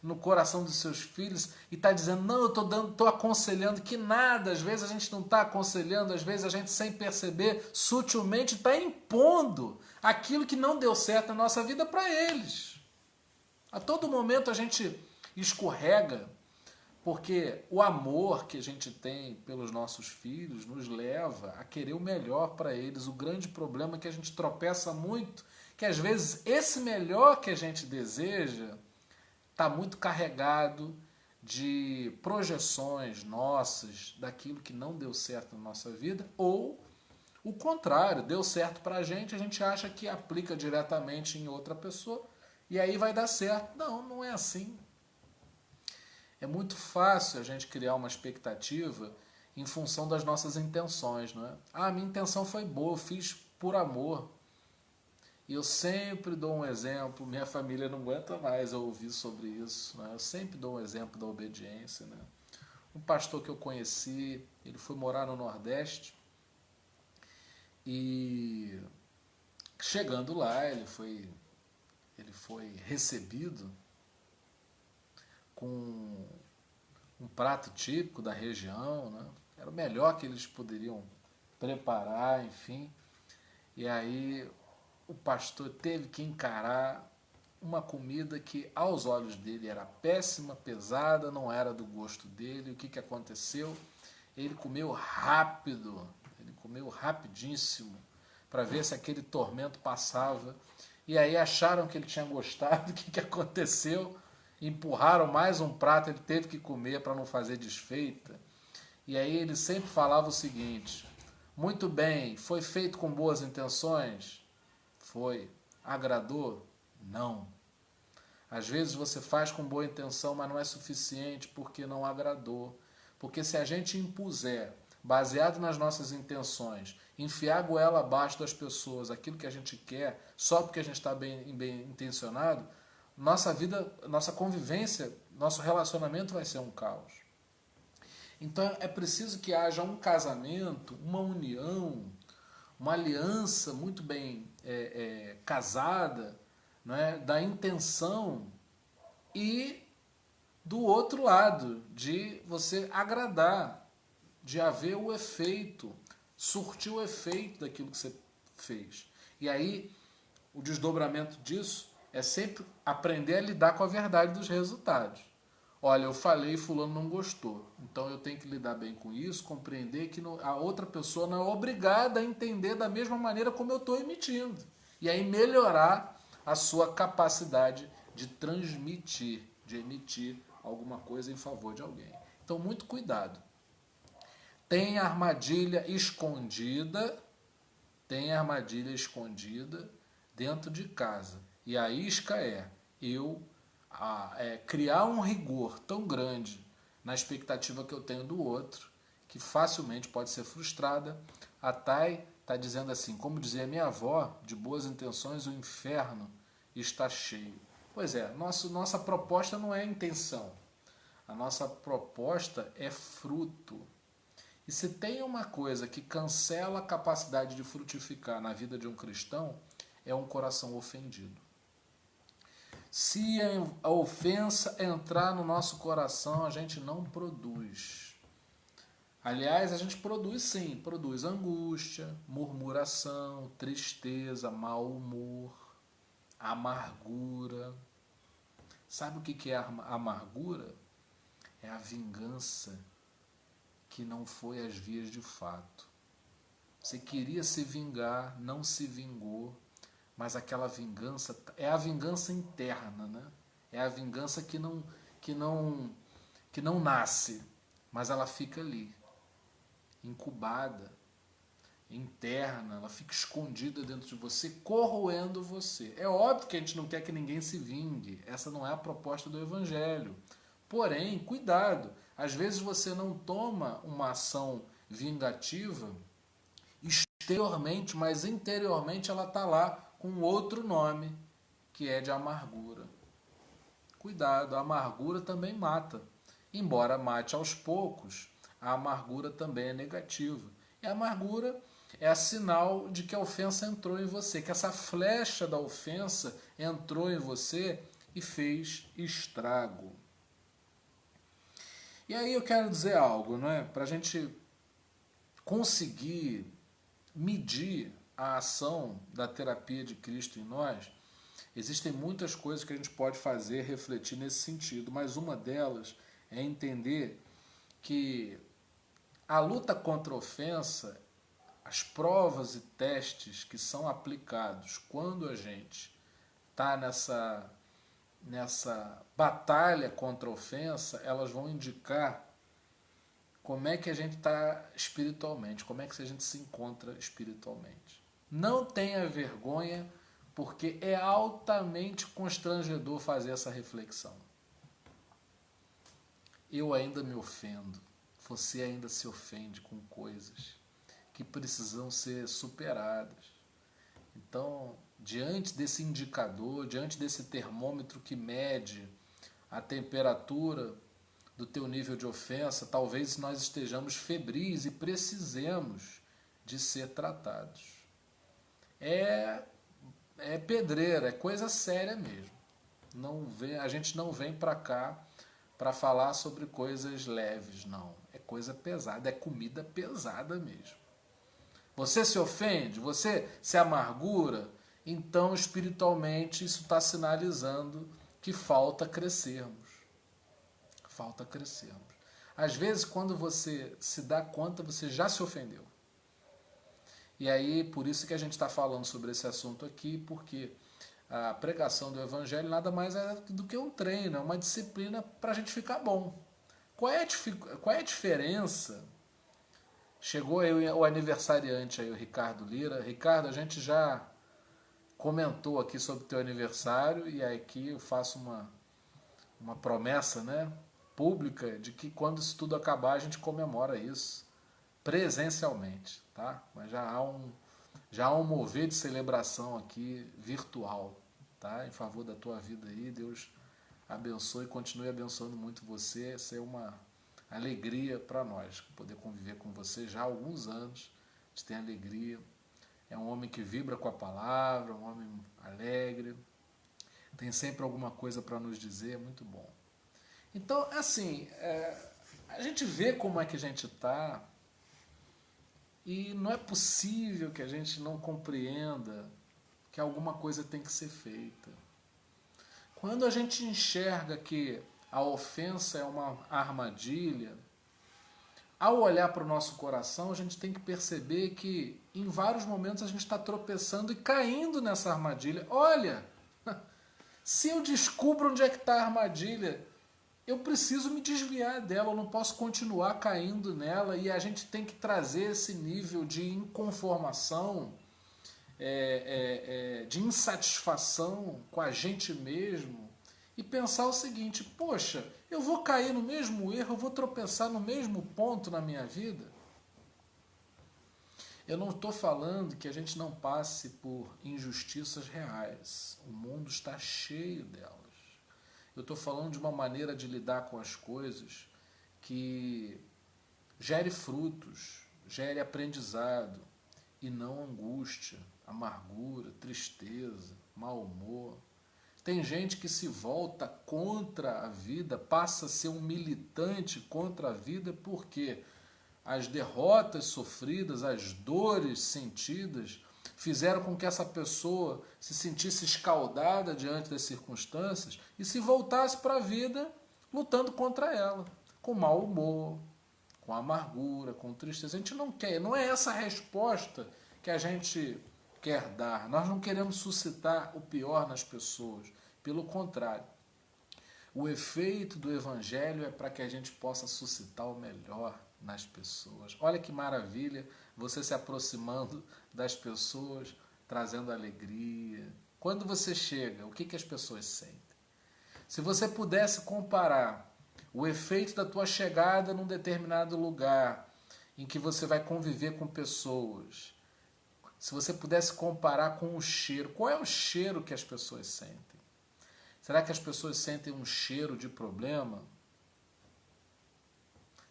no coração dos seus filhos e está dizendo, não, eu estou aconselhando, que nada. Às vezes a gente não está aconselhando, às vezes a gente, sem perceber, sutilmente está impondo aquilo que não deu certo na nossa vida para eles. A todo momento a gente escorrega, porque o amor que a gente tem pelos nossos filhos nos leva a querer o melhor para eles. O grande problema é que a gente tropeça muito, que às vezes esse melhor que a gente deseja está muito carregado de projeções nossas daquilo que não deu certo na nossa vida, ou o contrário, deu certo para a gente acha que aplica diretamente em outra pessoa e aí vai dar certo. Não, não é assim. É muito fácil a gente criar uma expectativa em função das nossas intenções, não é? Ah, minha intenção foi boa, eu fiz por amor. E eu sempre dou um exemplo, minha família não aguenta mais eu ouvir sobre isso, né? Eu sempre dou um exemplo da obediência, né? Um pastor que eu conheci, ele foi morar no Nordeste e chegando lá, ele foi recebido com um prato típico da região, né? Era o melhor que eles poderiam preparar, enfim. E aí o pastor teve que encarar uma comida que aos olhos dele era péssima, pesada, não era do gosto dele. O que aconteceu? Ele comeu rápido, ele comeu rapidíssimo, para ver se aquele tormento passava. E aí acharam que ele tinha gostado. O que aconteceu? Empurraram mais um prato, ele teve que comer para não fazer desfeita. E aí ele sempre falava o seguinte: muito bem, foi feito com boas intenções? Foi. Agradou? Não. Às vezes você faz com boa intenção, mas não é suficiente porque não agradou. Porque se a gente impuser, baseado nas nossas intenções, enfiar a goela abaixo das pessoas aquilo que a gente quer, só porque a gente está bem intencionado, nossa vida, nossa convivência, nosso relacionamento vai ser um caos. Então é preciso que haja um casamento, uma união, uma aliança muito bem casada, não é? Da intenção e do outro lado, de você agradar, de haver o efeito, surtir o efeito daquilo que você fez. E aí, o desdobramento disso é sempre aprender a lidar com a verdade dos resultados. Olha, eu falei e fulano não gostou, então eu tenho que lidar bem com isso, compreender que a outra pessoa não é obrigada a entender da mesma maneira como eu estou emitindo. E aí melhorar a sua capacidade de transmitir, de emitir alguma coisa em favor de alguém. Então, muito cuidado. Tem armadilha escondida dentro de casa. E a isca é criar um rigor tão grande na expectativa que eu tenho do outro, que facilmente pode ser frustrada. A Thay está dizendo assim, como dizia minha avó, de boas intenções o inferno está cheio. Pois é, nossa proposta não é intenção, a nossa proposta é fruto. E se tem uma coisa que cancela a capacidade de frutificar na vida de um cristão, é um coração ofendido. Se a ofensa entrar no nosso coração, a gente não produz. Aliás, a gente produz sim, produz angústia, murmuração, tristeza, mau humor, amargura. Sabe o que é a amargura? É a vingança que não foi às vias de fato. Você queria se vingar, não se vingou, mas aquela vingança é a vingança interna, né? É a vingança que não nasce, mas ela fica ali, incubada, interna, ela fica escondida dentro de você, corroendo você. É óbvio que a gente não quer que ninguém se vingue, essa não é a proposta do Evangelho. Porém, cuidado, às vezes você não toma uma ação vingativa exteriormente, mas interiormente ela está lá com outro nome, que é de amargura. Cuidado, a amargura também mata. Embora mate aos poucos, a amargura também é negativa. E a amargura é sinal de que a ofensa entrou em você, que essa flecha da ofensa entrou em você e fez estrago. E aí eu quero dizer algo, não é? Para a gente conseguir medir a ação da terapia de Cristo em nós, existem muitas coisas que a gente pode fazer, refletir nesse sentido, mas uma delas é entender que a luta contra a ofensa, as provas e testes que são aplicados quando a gente está nessa batalha contra a ofensa, elas vão indicar como é que a gente está espiritualmente, como é que a gente se encontra espiritualmente. Não tenha vergonha, porque é altamente constrangedor fazer essa reflexão. Eu ainda me ofendo, você ainda se ofende com coisas que precisam ser superadas. Então, diante desse indicador, diante desse termômetro que mede a temperatura do teu nível de ofensa, talvez nós estejamos febris e precisemos de ser tratados. É pedreira, é coisa séria mesmo. A gente não vem para cá para falar sobre coisas leves, não. É coisa pesada, é comida pesada mesmo. Você se ofende, você se amargura, então espiritualmente isso está sinalizando que falta crescermos. Falta crescermos. Às vezes, quando você se dá conta, você já se ofendeu. E aí, por isso que a gente está falando sobre esse assunto aqui, porque a pregação do Evangelho nada mais é do que um treino, é uma disciplina para a gente ficar bom. Qual é a diferença? Chegou aí o aniversariante, aí, o Ricardo Lira. Ricardo, a gente já comentou aqui sobre o teu aniversário, e aqui eu faço uma promessa, né, pública, de que quando isso tudo acabar, a gente comemora isso presencialmente, tá? Mas já há um mover de celebração aqui virtual, tá? Em favor da tua vida aí. Deus abençoe e continue abençoando muito você. Isso é uma alegria para nós, poder conviver com você já há alguns anos. A gente tem alegria. É um homem que vibra com a palavra, um homem alegre, tem sempre alguma coisa para nos dizer, muito bom. Então, assim, a gente vê como é que a gente está, e não é possível que a gente não compreenda que alguma coisa tem que ser feita. Quando a gente enxerga que a ofensa é uma armadilha, ao olhar para o nosso coração, a gente tem que perceber que em vários momentos a gente está tropeçando e caindo nessa armadilha. Olha, se eu descubro onde é que está a armadilha, eu preciso me desviar dela, eu não posso continuar caindo nela, e a gente tem que trazer esse nível de inconformação, de insatisfação com a gente mesmo, e pensar o seguinte: poxa, eu vou cair no mesmo erro, eu vou tropeçar no mesmo ponto na minha vida? Eu não estou falando que a gente não passe por injustiças reais. O mundo está cheio delas. Eu estou falando de uma maneira de lidar com as coisas que gere frutos, gere aprendizado, e não angústia, amargura, tristeza, mau humor. Tem gente que se volta contra a vida, passa a ser um militante contra a vida, porque as derrotas sofridas, as dores sentidas, fizeram com que essa pessoa se sentisse escaldada diante das circunstâncias e se voltasse para a vida lutando contra ela, com mau humor, com amargura, com tristeza. A gente não quer, não é essa a resposta que a gente quer dar. Nós não queremos suscitar o pior nas pessoas. Pelo contrário, o efeito do Evangelho é para que a gente possa suscitar o melhor nas pessoas. Olha que maravilha você se aproximando das pessoas, trazendo alegria. Quando você chega, o que as pessoas sentem? Se você pudesse comparar o efeito da tua chegada num determinado lugar em que você vai conviver com pessoas, se você pudesse comparar com o cheiro, qual é o cheiro que as pessoas sentem? Será que as pessoas sentem um cheiro de problema?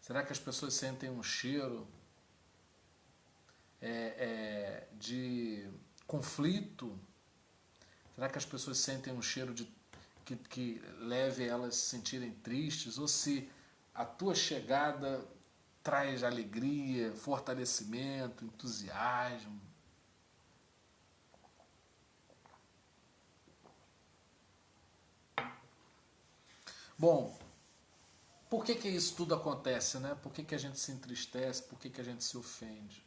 Será que as pessoas sentem um cheiro de conflito? Será que as pessoas sentem um cheiro que leve elas a se sentirem tristes? Ou se a tua chegada traz alegria, fortalecimento, entusiasmo? Bom, por que isso tudo acontece, né? Por que a gente se entristece? Por que a gente se ofende?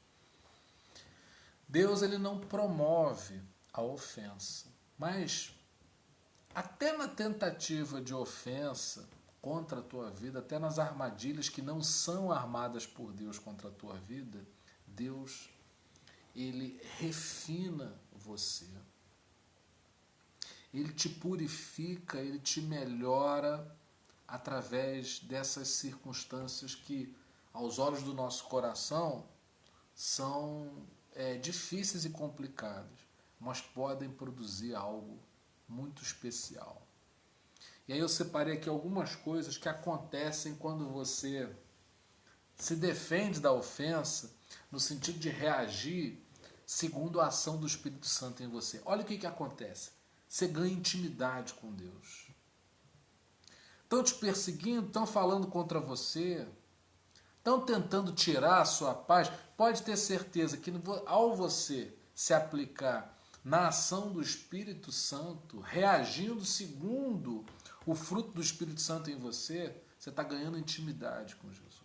Deus, ele não promove a ofensa, mas até na tentativa de ofensa contra a tua vida, até nas armadilhas que não são armadas por Deus contra a tua vida, Deus, ele refina você. Ele te purifica, ele te melhora através dessas circunstâncias que, aos olhos do nosso coração, são difíceis e complicadas, mas podem produzir algo muito especial. E aí eu separei aqui algumas coisas que acontecem quando você se defende da ofensa, no sentido de reagir segundo a ação do Espírito Santo em você. Olha o que acontece. Você ganha intimidade com Deus. Estão te perseguindo, estão falando contra você, estão tentando tirar a sua paz. Pode ter certeza que ao você se aplicar na ação do Espírito Santo, reagindo segundo o fruto do Espírito Santo em você, você está ganhando intimidade com Jesus.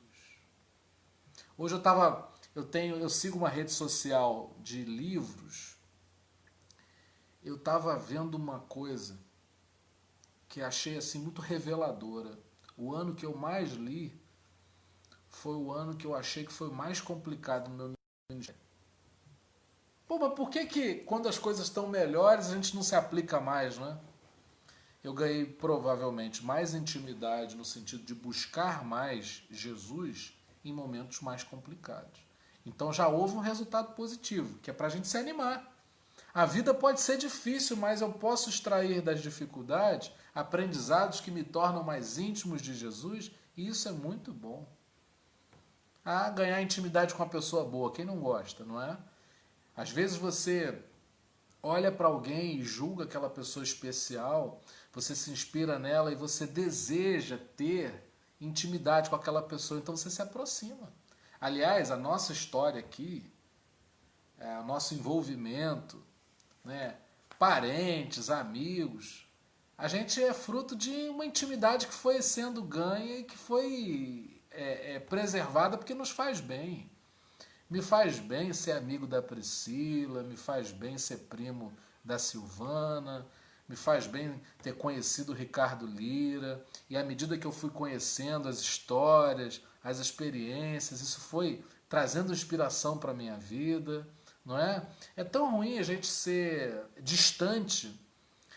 Hoje eu sigo uma rede social de livros. Eu estava vendo uma coisa que achei assim muito reveladora. O ano que eu mais li foi o ano que eu achei que foi mais complicado no meu ministério. Pô, mas por que quando as coisas estão melhores a gente não se aplica mais, né? Eu ganhei provavelmente mais intimidade no sentido de buscar mais Jesus em momentos mais complicados. Então já houve um resultado positivo, que é para a gente se animar. A vida pode ser difícil, mas eu posso extrair das dificuldades aprendizados que me tornam mais íntimos de Jesus, e isso é muito bom. Ganhar intimidade com uma pessoa boa, quem não gosta, não é? Às vezes você olha para alguém e julga aquela pessoa especial, você se inspira nela e você deseja ter intimidade com aquela pessoa, então você se aproxima. Aliás, a nossa história aqui, o nosso envolvimento, né, parentes, amigos, a gente é fruto de uma intimidade que foi sendo ganha e que foi preservada porque nos faz bem. Me faz bem ser amigo da Priscila, me faz bem ser primo da Silvana, me faz bem ter conhecido o Ricardo Lira, e à medida que eu fui conhecendo as histórias, as experiências, isso foi trazendo inspiração para a minha vida, não é? É tão ruim a gente ser distante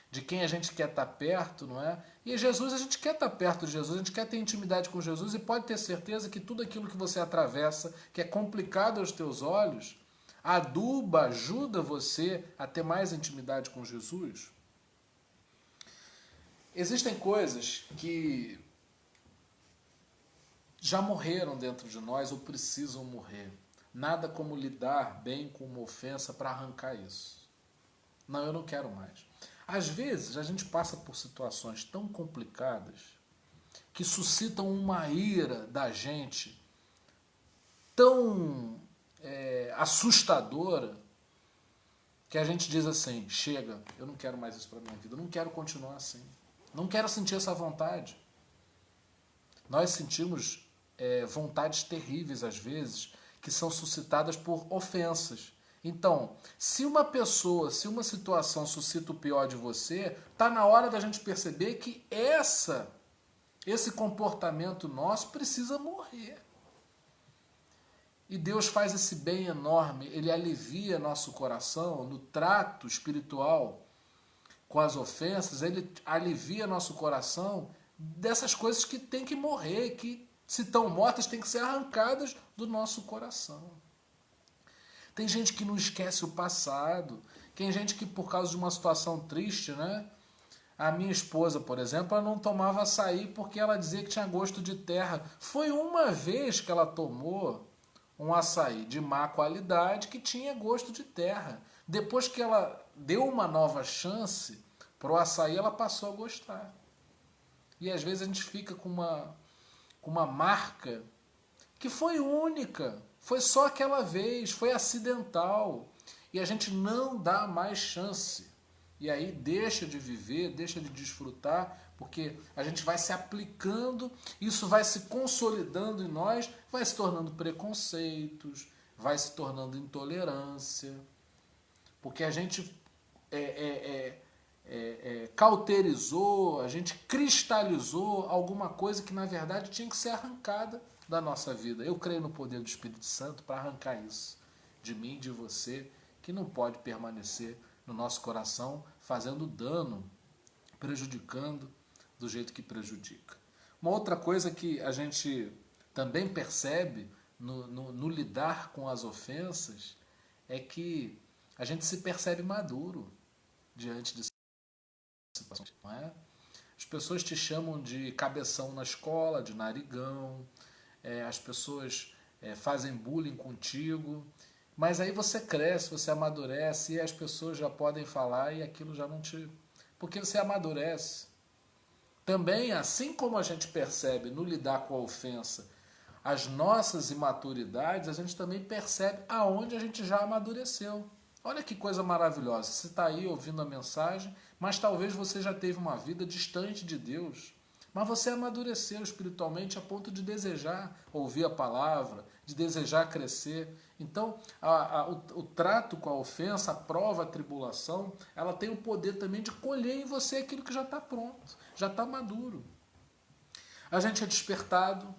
de quem a gente quer estar perto, não é? E Jesus, a gente quer estar perto de Jesus, a gente quer ter intimidade com Jesus, e pode ter certeza que tudo aquilo que você atravessa, que é complicado aos teus olhos, ajuda você a ter mais intimidade com Jesus. Existem coisas que já morreram dentro de nós ou precisam morrer. Nada como lidar bem com uma ofensa para arrancar isso. Não, eu não quero mais. Às vezes a gente passa por situações tão complicadas que suscitam uma ira da gente tão assustadora que a gente diz assim, chega, eu não quero mais isso para a minha vida, eu não quero continuar assim, não quero sentir essa vontade. Nós sentimos vontades terríveis às vezes que são suscitadas por ofensas. Então, se uma pessoa, se uma situação suscita o pior de você, está na hora da gente perceber que esse comportamento nosso precisa morrer. E Deus faz esse bem enorme, Ele alivia nosso coração no trato espiritual com as ofensas, Ele alivia nosso coração dessas coisas que tem que morrer, que se estão mortas tem que ser arrancadas do nosso coração. Tem gente que não esquece o passado. Tem gente que, por causa de uma situação triste, né? A minha esposa, por exemplo, ela não tomava açaí porque ela dizia que tinha gosto de terra. Foi uma vez que ela tomou um açaí de má qualidade que tinha gosto de terra. Depois que ela deu uma nova chance para o açaí, ela passou a gostar. E às vezes a gente fica com uma marca que foi única, foi só aquela vez, foi acidental. E a gente não dá mais chance. E aí deixa de viver, deixa de desfrutar, porque a gente vai se aplicando, isso vai se consolidando em nós, vai se tornando preconceitos, vai se tornando intolerância, porque a gente cauterizou, a gente cristalizou alguma coisa que na verdade tinha que ser arrancada da nossa vida. Eu creio no poder do Espírito Santo para arrancar isso de mim, de você, que não pode permanecer no nosso coração, fazendo dano, prejudicando do jeito que prejudica. Uma outra coisa que a gente também percebe no lidar com as ofensas é que a gente se percebe maduro diante de situações, não é? As pessoas te chamam de cabeção na escola, de narigão, as pessoas fazem bullying contigo, mas aí você cresce, você amadurece e as pessoas já podem falar e aquilo já não te... Porque você amadurece. Também, assim como a gente percebe no lidar com a ofensa as nossas imaturidades, a gente também percebe aonde a gente já amadureceu. Olha que coisa maravilhosa. Você está aí ouvindo a mensagem, mas talvez você já teve uma vida distante de Deus. Mas você amadureceu espiritualmente a ponto de desejar ouvir a palavra, de desejar crescer. Então, o trato com a ofensa, a prova, a tribulação, ela tem o poder também de colher em você aquilo que já está pronto, já está maduro. A gente é despertado.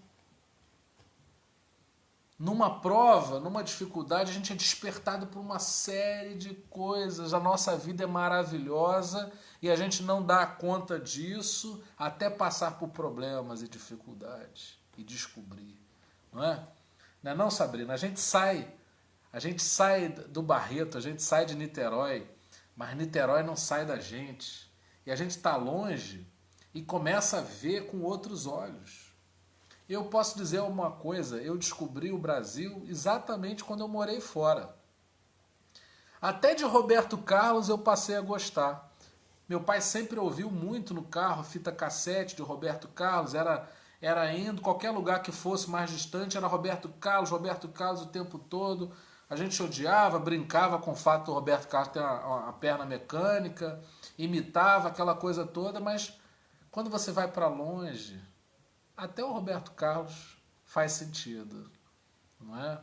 Numa prova, numa dificuldade, a gente é despertado por uma série de coisas. A nossa vida é maravilhosa e a gente não dá conta disso até passar por problemas e dificuldades e descobrir. Não é? Não é não, Sabrina? A gente sai do Barreto, a gente sai de Niterói, mas Niterói não sai da gente. E a gente está longe e começa a ver com outros olhos. Eu posso dizer uma coisa, eu descobri o Brasil exatamente quando eu morei fora. Até de Roberto Carlos eu passei a gostar. Meu pai sempre ouviu muito no carro, fita cassete de Roberto Carlos, era indo, qualquer lugar que fosse mais distante, era Roberto Carlos o tempo todo. A gente odiava, brincava com o fato do Roberto Carlos ter uma perna mecânica, imitava aquela coisa toda, mas quando você vai para longe... Até o Roberto Carlos faz sentido, não é?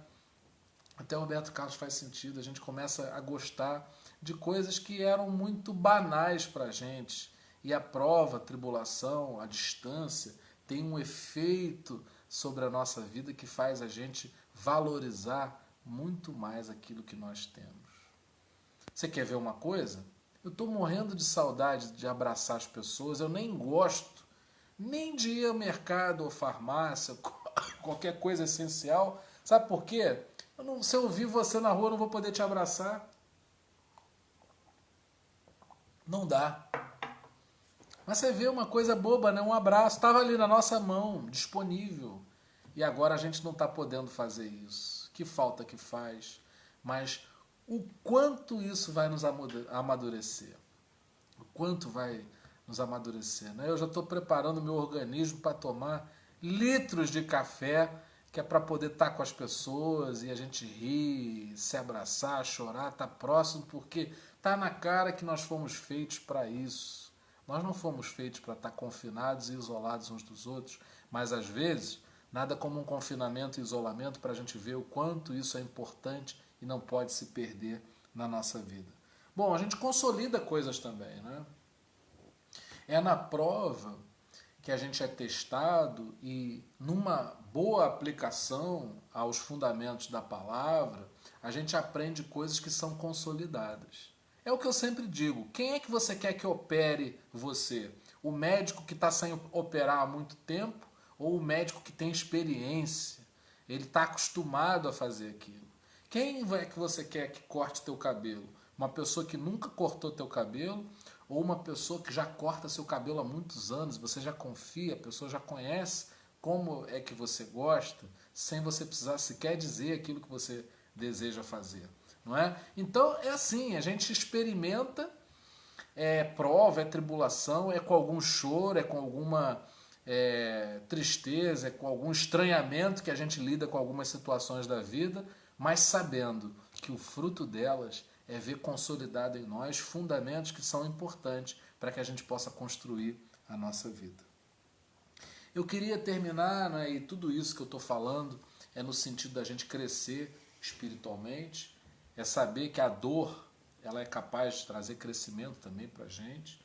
Até o Roberto Carlos faz sentido, a gente começa a gostar de coisas que eram muito banais para a gente. E a prova, a tribulação, a distância tem um efeito sobre a nossa vida que faz a gente valorizar muito mais aquilo que nós temos. Você quer ver uma coisa? Eu estou morrendo de saudade de abraçar as pessoas, eu nem gosto nem de ir ao mercado ou farmácia, qualquer coisa essencial. Sabe por quê? Se eu ouvir você na rua, eu não vou poder te abraçar. Não dá. Mas você vê uma coisa boba, né? Um abraço. Estava ali na nossa mão, disponível. E agora a gente não está podendo fazer isso. Que falta que faz. Mas o quanto isso vai nos amadurecer. O quanto vai... nos amadurecer. Né? Eu já estou preparando meu organismo para tomar litros de café, que é para poder estar com as pessoas e a gente rir, se abraçar, chorar, estar próximo, porque está na cara que nós fomos feitos para isso. Nós não fomos feitos para estar confinados e isolados uns dos outros, mas às vezes nada como um confinamento e isolamento para a gente ver o quanto isso é importante e não pode se perder na nossa vida. Bom, a gente consolida coisas também, né? É na prova que a gente é testado e numa boa aplicação aos fundamentos da palavra, a gente aprende coisas que são consolidadas. É o que eu sempre digo, quem é que você quer que opere você? O médico que está sem operar há muito tempo ou o médico que tem experiência? Ele está acostumado a fazer aquilo. Quem é que você quer que corte teu cabelo? Uma pessoa que nunca cortou teu cabelo ou uma pessoa que já corta seu cabelo há muitos anos, você já confia, a pessoa já conhece como é que você gosta, sem você precisar sequer dizer aquilo que você deseja fazer, não é? Então é assim, a gente experimenta, é prova, é tribulação, é com algum choro, é com alguma tristeza, é com algum estranhamento que a gente lida com algumas situações da vida, mas sabendo que o fruto delas é ver consolidado em nós fundamentos que são importantes para que a gente possa construir a nossa vida. Eu queria terminar, né, e tudo isso que eu estou falando é no sentido da gente crescer espiritualmente, é saber que a dor ela é capaz de trazer crescimento também para a gente.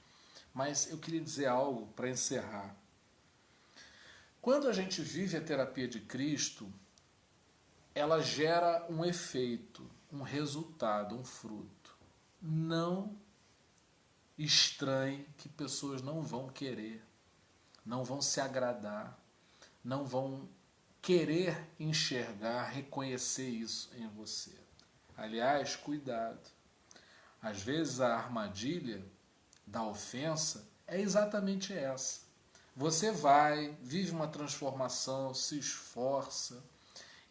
Mas eu queria dizer algo para encerrar. Quando a gente vive a terapia de Cristo, ela gera um efeito, um resultado, um fruto. Não estranhe que pessoas não vão querer, não vão se agradar, não vão querer enxergar, reconhecer isso em você. Aliás, cuidado. Às vezes a armadilha da ofensa é exatamente essa. Você vai, vive uma transformação, se esforça,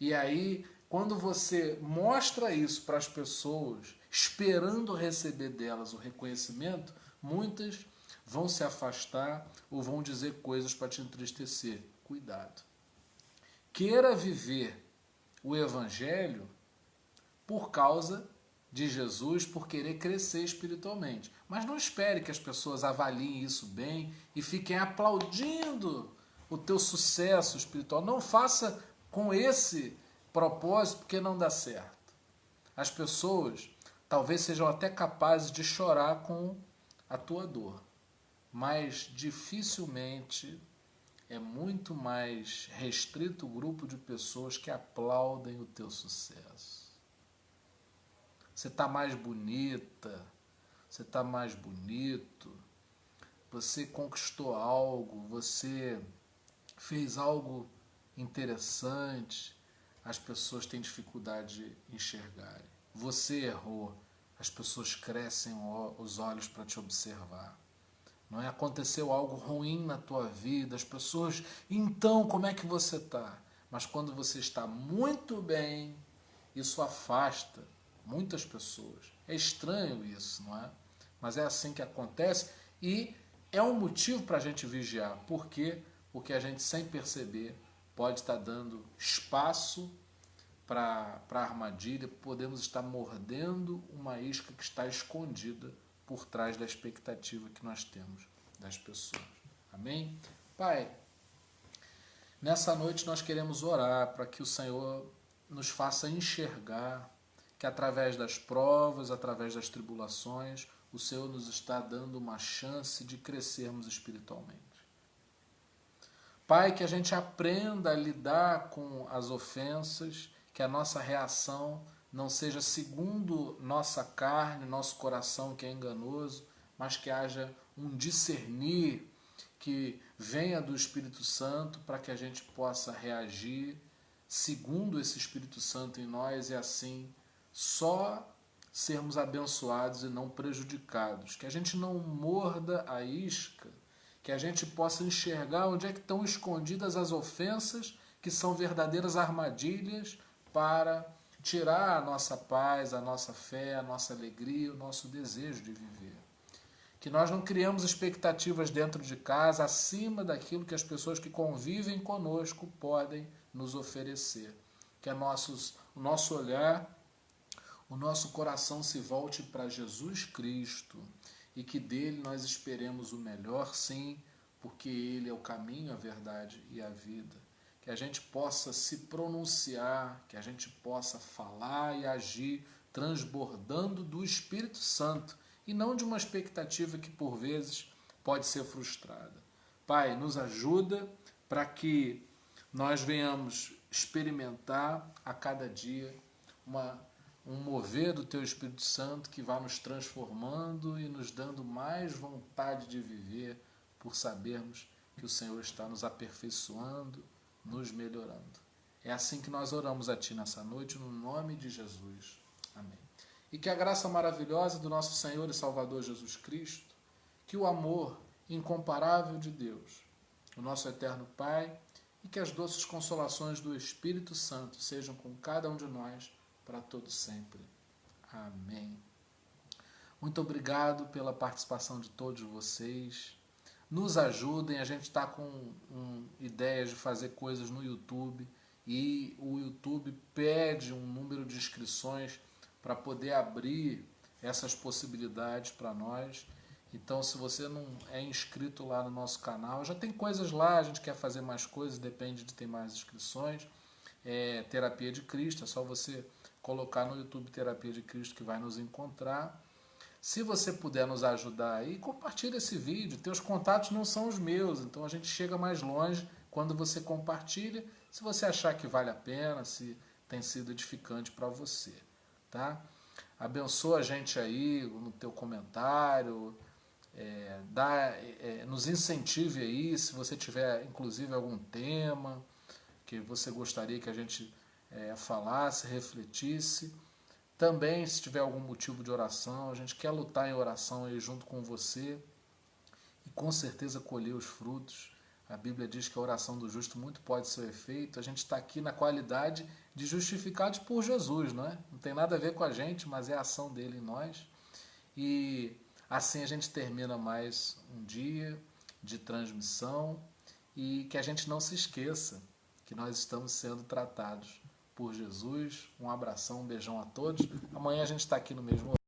e aí, quando você mostra isso para as pessoas, esperando receber delas o reconhecimento, muitas vão se afastar ou vão dizer coisas para te entristecer. Cuidado. Queira viver o Evangelho por causa de Jesus, por querer crescer espiritualmente. Mas não espere que as pessoas avaliem isso bem e fiquem aplaudindo o teu sucesso espiritual. Não faça com esse propósito, porque não dá certo. As pessoas talvez sejam até capazes de chorar com a tua dor, mas dificilmente é muito mais restrito o grupo de pessoas que aplaudem o teu sucesso. Você está mais bonita, você está mais bonito, você conquistou algo, você fez algo interessante, as pessoas têm dificuldade de enxergarem. Você errou, as pessoas crescem os olhos para te observar. Não é? Aconteceu algo ruim na tua vida, as pessoas, então como é que você está? Mas quando você está muito bem, isso afasta muitas pessoas. É estranho isso, não é? Mas é assim que acontece e é um motivo para a gente vigiar. Por quê? Porque a gente, sem perceber, pode estar dando espaço para a armadilha, podemos estar mordendo uma isca que está escondida por trás da expectativa que nós temos das pessoas. Amém? Pai, nessa noite nós queremos orar para que o Senhor nos faça enxergar que através das provas, através das tribulações, o Senhor nos está dando uma chance de crescermos espiritualmente. Pai, que a gente aprenda a lidar com as ofensas, que a nossa reação não seja segundo nossa carne, nosso coração que é enganoso, mas que haja um discernir que venha do Espírito Santo para que a gente possa reagir segundo esse Espírito Santo em nós e assim só sermos abençoados e não prejudicados. Que a gente não morda a isca, que a gente possa enxergar onde é que estão escondidas as ofensas, que são verdadeiras armadilhas para tirar a nossa paz, a nossa fé, a nossa alegria, o nosso desejo de viver. Que nós não criamos expectativas dentro de casa acima daquilo que as pessoas que convivem conosco podem nos oferecer. Que o nosso olhar, o nosso coração se volte para Jesus Cristo e que dele nós esperemos o melhor, sim, porque ele é o caminho, a verdade e a vida. Que a gente possa se pronunciar, que a gente possa falar e agir transbordando do Espírito Santo e não de uma expectativa que por vezes pode ser frustrada. Pai, nos ajuda para que nós venhamos experimentar a cada dia um mover do Teu Espírito Santo que vai nos transformando e nos dando mais vontade de viver por sabermos que o Senhor está nos aperfeiçoando, nos melhorando. É assim que nós oramos a Ti nessa noite, no nome de Jesus. Amém. E que a graça maravilhosa do nosso Senhor e Salvador Jesus Cristo, que o amor incomparável de Deus, o nosso eterno Pai, e que as doces consolações do Espírito Santo sejam com cada um de nós para todo sempre. Amém. Muito obrigado pela participação de todos vocês. Nos ajudem, a gente está com ideias de fazer coisas no YouTube e o YouTube pede um número de inscrições para poder abrir essas possibilidades para nós. Então, se você não é inscrito lá no nosso canal, já tem coisas lá, a gente quer fazer mais coisas, depende de ter mais inscrições. Terapia de Cristo, é só você colocar no YouTube Terapia de Cristo que vai nos encontrar. Se você puder nos ajudar aí, compartilha esse vídeo. Teus contatos não são os meus, então a gente chega mais longe quando você compartilha, se você achar que vale a pena, se tem sido edificante para você, tá? Abençoa a gente aí no teu comentário, nos incentive aí, se você tiver inclusive algum tema que você gostaria que a gente falasse, refletisse. Também, se tiver algum motivo de oração, a gente quer lutar em oração aí junto com você e com certeza colher os frutos. A Bíblia diz que a oração do justo muito pode ser efeito. A gente está aqui na qualidade de justificados por Jesus, não é? Não tem nada a ver com a gente, mas é a ação dele em nós. E assim a gente termina mais um dia de transmissão e que a gente não se esqueça que nós estamos sendo tratados por Jesus. Um abração, um beijão a todos. Amanhã a gente está aqui no mesmo